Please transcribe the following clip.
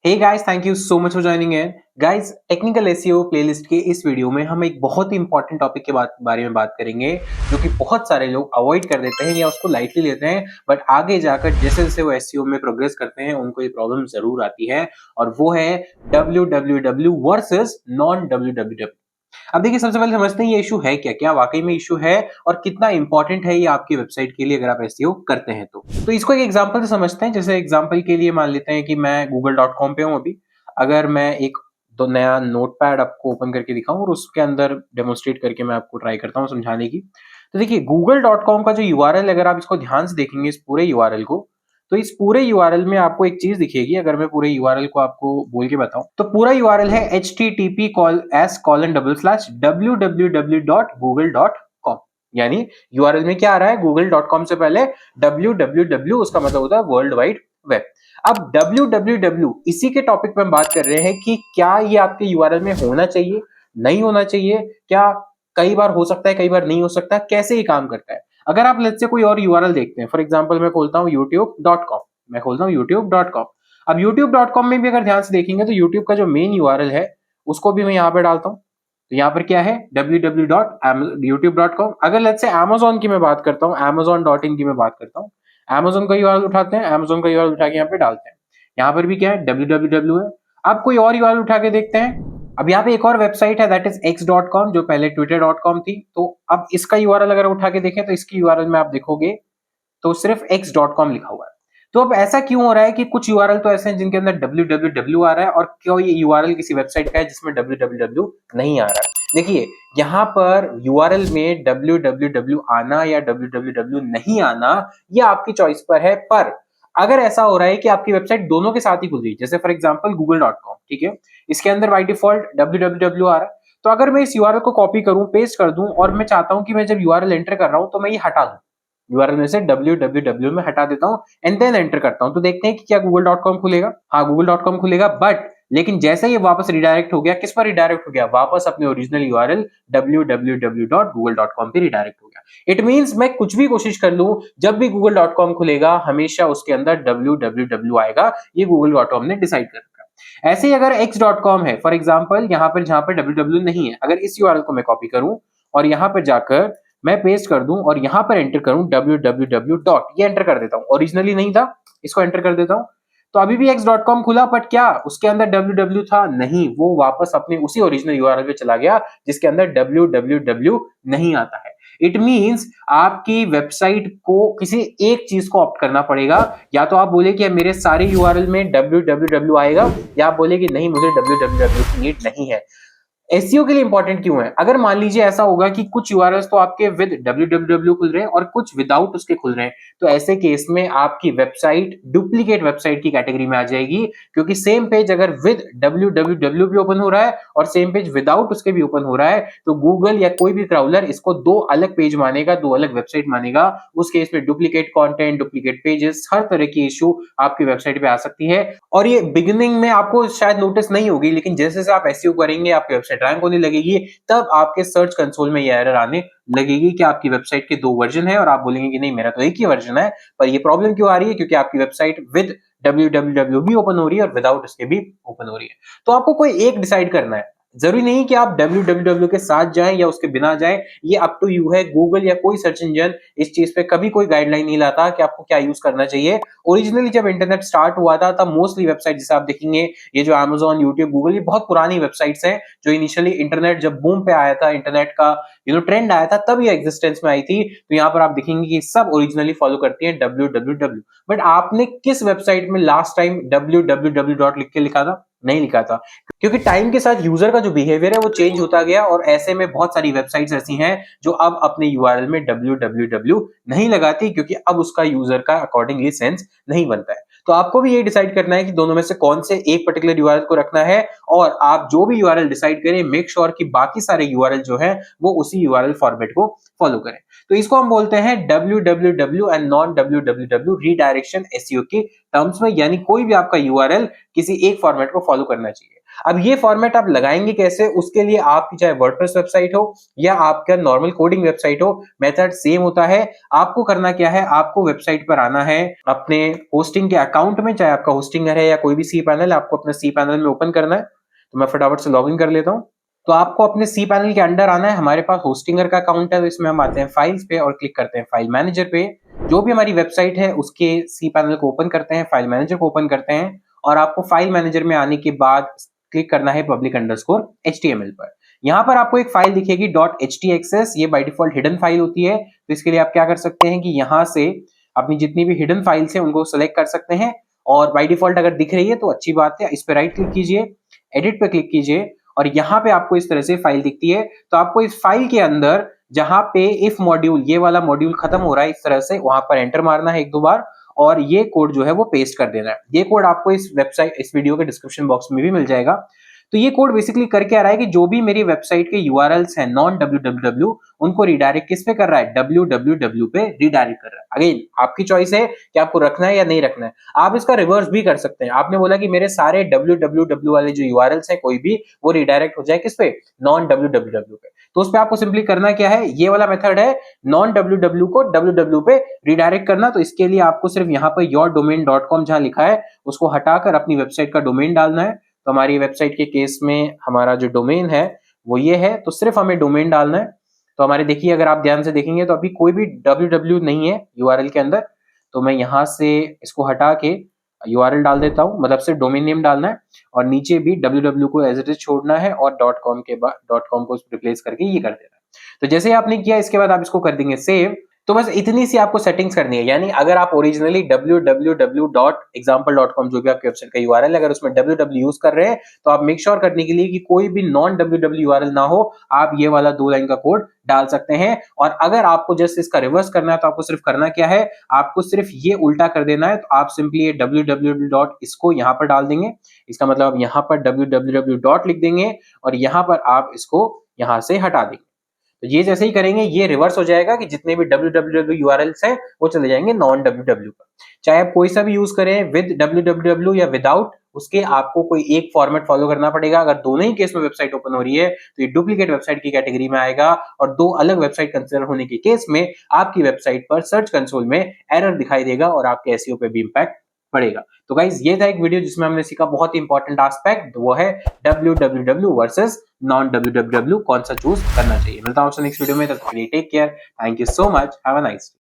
Hey guys, thank you so much for joining in. Guys, technical SEO playlist के इस video में हम एक बहुत ही इंपॉर्टेंट टॉपिक के बारे में बात करेंगे, जो कि बहुत सारे लोग अवॉइड कर देते हैं या उसको लाइटली लेते हैं। बट आगे जाकर जैसे जैसे वो एसईओ में प्रोग्रेस करते हैं, उनको ये प्रॉब्लम जरूर आती है, और वो है www वर्सेस नॉन www। अब देखिए, सबसे पहले समझते हैं ये इशू है क्या, क्या वाकई में इशू है और कितना इंपॉर्टेंट है ये आपकी वेबसाइट के लिए अगर आप एसईओ करते हैं तो इसको एक एग्जांपल से समझते हैं। जैसे एग्जांपल के लिए मान लेते हैं कि मैं google.com पे हूं अभी। अगर मैं एक तो नया नोटपैड आपको ओपन करके दिखाऊं और उसके अंदर डेमोन्स्ट्रेट करके मैं आपको ट्राई करता हूं समझाने की। तो देखिए, google.com का जो यूआरएल, अगर आप इसको ध्यान से देखेंगे इस पूरे यूआरएल को, तो इस पूरे यूआरएल में आपको एक चीज दिखेगी। अगर मैं पूरे यूआरएल को आपको बोल के बताऊं, तो पूरा यूआरएल है https://www.google.com। यानी यूआरएल में क्या आ रहा है, google.com से पहले www, उसका मतलब होता है वर्ल्ड वाइड वेब। अब www इसी के टॉपिक पे हम बात कर रहे हैं कि क्या ये आपके यूआरएल में होना चाहिए, नहीं होना चाहिए, क्या कई बार हो सकता है, कई बार नहीं हो सकता, कैसे ये काम करता है। अगर आप लेट्स से कोई और यूआरएल देखते हैं, फॉर एग्जांपल मैं खोलता हूं youtube.com। मैं खोलता हूं youtube.com। अब youtube.com में भी अगर ध्यान से देखेंगे तो YouTube का जो मेन यूआरएल है उसको भी मैं यहाँ पे डालता हूँ। तो यहाँ पर क्या है, www.youtube.com। अगर लेट्स से Amazon की मैं बात करता हूँ, amazon.in की मैं बात करता हूँ, Amazon का यूआरएल उठाते हैं, Amazon का यूआरएल उठा के यहाँ पे डालते हैं। यहाँ पर भी क्या है, www है। अब कोई और यूआरएल उठा के देखते हैं। अब यहाँ पे एक और वेबसाइट है, दैट इज x.com, जो पहले twitter.com थी। तो अब इसका यूआरएल अगर उठा के देखें तो इसकी यूआरएल में आप देखोगे तो सिर्फ x.com लिखा हुआ है। तो अब ऐसा क्यों हो रहा है कि कुछ यूआरएल तो ऐसे हैं जिनके अंदर www आ रहा है और कोई यूआरएल किसी वेबसाइट का है जिसमें www नहीं आ रहा है। देखिए, यहाँ पर यूआरएल में www आना या www नहीं आना, ये आपकी चॉइस पर है। पर अगर ऐसा हो रहा है कि आपकी वेबसाइट दोनों के साथ ही खुल रही है, जैसे फॉर एग्जांपल google.com, ठीक है, इसके अंदर बाय डिफॉल्ट www आ रहा है। तो अगर मैं इस यूआरएल को कॉपी करूं, पेस्ट कर दूं, और मैं चाहता हूं कि मैं जब यूआरएल एंटर कर रहा हूं तो मैं ये हटा दूं, यूआरएल में से www में हटा देता हूं एंड देन एंटर करता हूं, तो देखते हैं कि क्या google.com खुलेगा। हाँ, google.com खुलेगा, बट लेकिन जैसे ये वापस रिडायरेक्ट हो गया, किस पर रिडायरेक्ट हो गया, वापस अपने ओरिजिनल यूआरएल www.google.com पे रिडायरेक्ट हो गया। इट मींस मैं कुछ भी कोशिश कर लूं, जब भी google.com खुलेगा हमेशा उसके अंदर www आएगा। ये google.com ने डिसाइड कर रखा है। ऐसे ही अगर x.com है, फॉर एग्जांपल, यहाँ पर जहां पर www नहीं है, अगर इस यूआरएल को मैं कॉपी करूं और यहाँ पर जाकर मैं पेस्ट कर दूं और यहां पर एंटर करूं www डॉट, ये एंटर कर देता हूं, ओरिजिनली नहीं था, इसको एंटर कर देता हूं, तो अभी भी x.com खुला, बट क्या उसके अंदर www था? नहीं, वो वापस अपने उसी ओरिजिनल यूआरएल पे चला गया जिसके अंदर www नहीं आता है। इट मींस आपकी वेबसाइट को किसी एक चीज को ऑप्ट करना पड़ेगा। या तो आप बोले कि मेरे सारे यूआरएल में www आएगा, या आप बोले कि नहीं, मुझे www की नीड नहीं है। एसईओ के लिए इंपॉर्टेंट क्यों है? अगर मान लीजिए ऐसा होगा कि कुछ यूआरएल्स तो आपके विद www खुल रहे हैं और कुछ विदाउट उसके खुल रहे हैं, तो ऐसे केस में आपकी वेबसाइट डुप्लीकेट वेबसाइट की कैटेगरी में आ जाएगी, क्योंकि सेम पेज अगर विद www भी ओपन हो रहा है और सेम पेज विदाउट उसके भी ओपन हो रहा है, तो गूगल या कोई भी क्राउलर इसको दो अलग पेज मानेगा, दो अलग वेबसाइट मानेगा। उस केस में डुप्लीकेट कंटेंट, डुप्लीकेट पेजेस, हर तरह की इशू आपकी वेबसाइट पे आ सकती है। और ये बिगिनिंग में आपको शायद नोटिस नहीं होगी, लेकिन जैसे जैसे आप एसईओ करेंगे, आपकी वेबसाइट रैंक होने लगेगी, तब आपके सर्च कंसोल में ये एरर आने लगेगी कि आपकी वेबसाइट के दो वर्जन है, और आप बोलेंगे कि नहीं, मेरा तो एक ही वर्जन है। पर ये प्रॉब्लम क्यों आ रही है? क्योंकि आपकी वेबसाइट विद www भी ओपन हो रही है और विदाउट उसके भी ओपन हो रही है। तो आपको कोई एक डिसाइड करना है। जरूरी नहीं कि आप www के साथ जाएं या उसके बिना जाएं, ये अप टू यू है। गूगल या कोई सर्च इंजन इस चीज पे कभी कोई गाइडलाइन नहीं लाता कि आपको क्या यूज करना चाहिए। ओरिजिनली जब इंटरनेट स्टार्ट हुआ था तब मोस्टली वेबसाइट जैसे आप देखेंगे, ये जो Amazon, YouTube, Google, ये बहुत पुरानी वेबसाइट्स हैं जो इनिशियली इंटरनेट जब बूम पे आया था, इंटरनेट का ट्रेंड आया था, तब ये एग्जिस्टेंस में आई थी। तो यहाँ पर आप देखेंगे कि सब ओरिजिनली फॉलो करती हैं www। बट आपने किस वेबसाइट में लास्ट टाइम www डॉट लिख के लिखा था? नहीं लिखा था, क्योंकि टाइम के साथ यूजर का जो बिहेवियर है वो चेंज होता गया, और ऐसे में बहुत सारी वेबसाइट्स ऐसी हैं जो अब अपने यूआरएल में www नहीं लगाती, क्योंकि अब उसका यूजर का अकॉर्डिंगली सेंस नहीं बनता है। तो आपको भी ये डिसाइड करना है कि दोनों में से कौन से एक पर्टिकुलर यूआरएल को रखना है, और आप जो भी यूआरएल डिसाइड करें, मेक श्योर कि बाकी सारे यूआरएल जो है वो उसी यूआरएल फॉर्मेट को फॉलो करें। तो इसको हम बोलते हैं www and non www redirection SEO के टर्म्स में, यानी कोई भी आपका यूआरएल किसी एक फॉर्मेट को फॉलो करना चाहिए। अब ये फॉर्मेट आप लगाएंगे कैसे, उसके लिए आपकी चाहे वर्डप्रेस वेबसाइट हो या आपका नॉर्मल कोडिंग वेबसाइट हो, मेथड सेम होता है। आपको करना क्या है, आपको वेबसाइट पर आना है अपने होस्टिंग के अकाउंट में, चाहे आपका होस्टिंगर है या कोई भी सी पैनल, आपको अपना सी पैनल में ओपन करना है। तो मैं फटाफट से लॉगिन कर लेता हूं। तो आपको अपने सी पैनल के अंडर आना है। हमारे पास होस्टिंगर का अकाउंट है, तो इसमें हम आते हैं फाइल्स पे और क्लिक करते हैं फाइल मैनेजर पे। जो भी हमारी वेबसाइट है उसके सी पैनल को ओपन करते हैं, फाइल मैनेजर को ओपन करते हैं और आपको फाइल मैनेजर में आने के बाद क्लिक करना है public_html पर। यहाँ पर आपको एक फाइल दिखेगी .htxs, ये बाय डिफॉल्ट हिडन फाइल होती है। तो इसके लिए आप क्या कर सकते हैं कि यहाँ से अपनी जितनी भी हिडन फाइल्स हैं उनको सेलेक्ट कर सकते हैं और बाय डिफॉल्ट अगर दिख रही है तो अच्छी बात है। इस पे राइट क्लिक कीजिए, एडिट पे क्लिक कीजिए और यहाँ पे आपको इस तरह से फाइल दिखती है। तो आपको इस फाइल के अंदर जहां पे इफ मॉड्यूल, ये वाला मॉड्यूल खत्म हो रहा है इस तरह से, वहां पर एंटर मारना है 1-2 बार और ये कोड जो है वो पेस्ट कर देना है। ये कोड आपको इस वेबसाइट, इस वीडियो के डिस्क्रिप्शन बॉक्स में भी मिल जाएगा। तो ये कोड बेसिकली करके आ रहा है कि जो भी मेरी वेबसाइट के यूआरएल्स हैं नॉन www, उनको रिडायरेक्ट किस पे कर रहा है, www पे रिडायरेक्ट कर रहा है। अगेन आपकी चॉइस है कि आपको रखना है या नहीं रखना है। आप इसका रिवर्स भी कर सकते हैं। आपने बोला कि मेरे सारे www वाले जो यूआरएल्स हैं कोई भी, वो रिडायरेक्ट हो जाए किस पे, नॉन www पे। तो उस पे आपको सिंपली करना क्या है, ये वाला मेथड है नॉन www को www पे रिडायरेक्ट करना। तो इसके लिए आपको सिर्फ यहाँ पर yourdomain.com जहां लिखा है उसको हटाकर अपनी वेबसाइट का डोमेन डालना है। तो हमारी वेबसाइट के केस में हमारा जो डोमेन है वो ये है, तो सिर्फ हमें डोमेन डालना है। तो हमारे देखिए, अगर आप ध्यान से देखेंगे तो अभी कोई भी www नहीं है यूआरएल के अंदर। तो मैं यहाँ से इसको हटा के यूआरएल डाल देता हूँ, मतलब सिर्फ डोमेन नेम डालना है और नीचे भी www को एज इट इज छोड़ना है और .com के बाद .com को रिप्लेस करके ये कर देना है। तो जैसे आपने किया इसके बाद आप इसको कर देंगे सेव। तो बस इतनी सी आपको सेटिंग्स करनी है। यानी अगर आप ओरिजिनली www.example.com जो भी आपकी वेबसाइट का यूआरएल है, अगर उसमें www यूज कर रहे हैं तो आप मेक श्योर करने के लिए कि कोई भी नॉन www यूआरएल ना हो, आप ये वाला 2 लाइन का कोड डाल सकते हैं। और अगर आपको जस्ट इसका रिवर्स करना है तो आपको सिर्फ करना क्या है, आपको सिर्फ ये उल्टा कर देना है। तो आप सिंपली ये www इसको यहाँ पर डाल देंगे। इसका मतलब आप यहाँ पर www लिख देंगे और यहाँ पर आप इसको यहाँ से हटा देंगे। तो ये जैसे ही करेंगे ये रिवर्स हो जाएगा कि जितने भी www यूआरएल्स हैं वो चले जाएंगे नॉन www पर। चाहे आप कोई सा भी यूज करें विद www या विदाउट, उसके आपको कोई एक फॉर्मेट फॉलो करना पड़ेगा। अगर दोनों ही केस में वेबसाइट ओपन हो रही है तो ये डुप्लीकेट वेबसाइट की कैटेगरी में आएगा और 2 अलग वेबसाइट कंसीडर होने के केस में आपकी वेबसाइट पर सर्च कंसोल में एरर दिखाई देगा और आपके एसईओ पे भी इंपैक्ट पड़ेगा। तो गाइज ये था एक वीडियो जिसमें हमने सीखा बहुत ही इंपॉर्टेंट एस्पेक्ट, वो है www वर्सेस नॉन www कौन सा चूज करना चाहिए। मिलता हूं आपसे नेक्स्ट वीडियो में, तब तक के लिए take care, thank you so much, have a nice day.